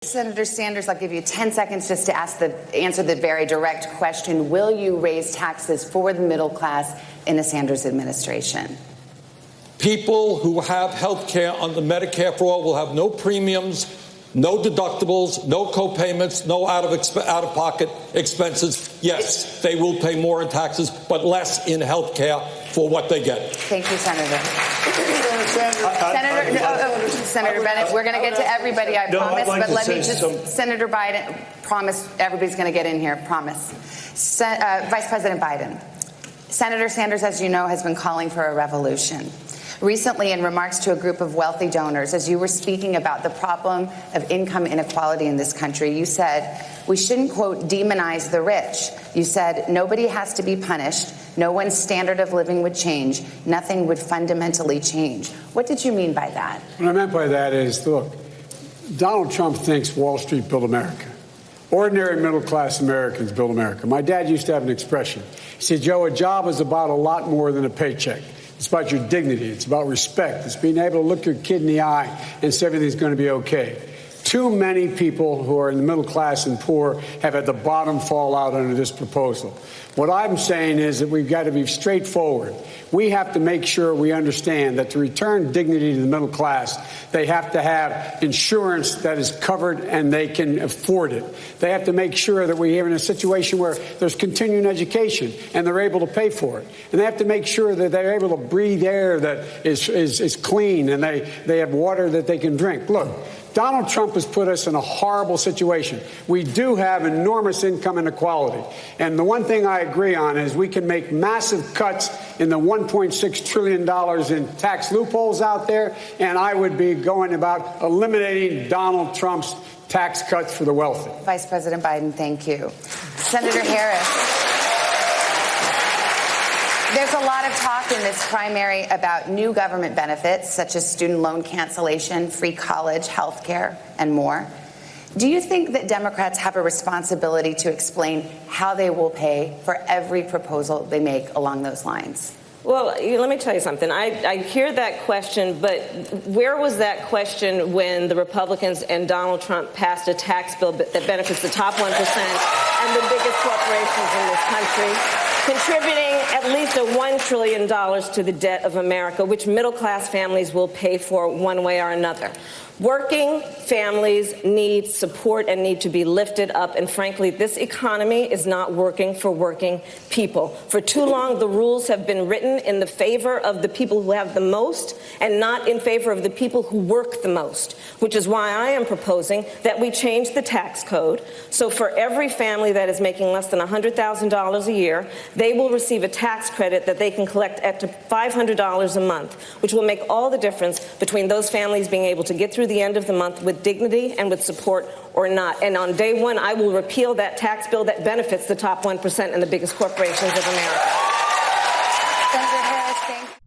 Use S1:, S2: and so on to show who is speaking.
S1: Senator Sanders, I'll give you 10 seconds just to answer the very direct question. Will you raise taxes for the middle class in a Sanders administration?
S2: People who have health care under Medicare for All will have no premiums, no deductibles, no co-payments, no out-of-pocket expenses. Yes, they will pay more in taxes, but less in health care for what they get.
S1: Thank you, Senator. Senator Bennett, we're going to get to everybody, I promise, but let me just, Senator Biden, promise everybody's going to get in here, promise. Vice President Biden, Senator Sanders, as you know, has been calling for a revolution. Recently, in remarks to a group of wealthy donors, as you were speaking about the problem of income inequality in this country, you said, we shouldn't, quote, demonize the rich. You said, nobody has to be punished. No one's standard of living would change. Nothing would fundamentally change. What did you mean by that?
S3: What I meant by that is, look, Donald Trump thinks Wall Street built America. Ordinary middle-class Americans build America. My dad used to have an expression. He said, Joe, a job is about a lot more than a paycheck. It's about your dignity. It's about respect. It's being able to look your kid in the eye and say everything's going to be okay. Too many people who are in the middle class and poor have had the bottom fall out under this proposal. What I'm saying is that we've got to be straightforward. We have to make sure we understand that to return dignity to the middle class, they have to have insurance that is covered and they can afford it. They have to make sure that we're in a situation where there's continuing education and they're able to pay for it. And they have to make sure that they're able to breathe air that is clean and they have water that they can drink. Look, Donald Trump has put us in a horrible situation. We do have enormous income inequality. And the one thing I agree on is we can make massive cuts in the $1.6 trillion in tax loopholes out there. And I would be going about eliminating Donald Trump's tax cuts for the wealthy.
S1: Vice President Biden, thank you. Senator Harris. There's a lot of talk in this primary about new government benefits, such as student loan cancellation, free college, health care, and more. Do you think that Democrats have a responsibility to explain how they will pay for every proposal they make along those lines?
S4: Well, let me tell you something. I hear that question, but where was that question when the Republicans and Donald Trump passed a tax bill that benefits the top 1% and the biggest corporations in this country, contributing at least $1 trillion to the debt of America, which middle-class families will pay for one way or another? Working families need support and need to be lifted up. And frankly, this economy is not working for working people. For too long, the rules have been written in the favor of the people who have the most and not in favor of the people who work the most, which is why I am proposing that we change the tax code. So for every family that is making less than $100,000 a year, they will receive a tax credit that they can collect up to $500 a month, which will make all the difference between those families being able to get through the end of the month with dignity and with support or not. And on day one, I will repeal that tax bill that benefits the top 1% and the biggest corporations of America.
S1: Senator Harris, thank you.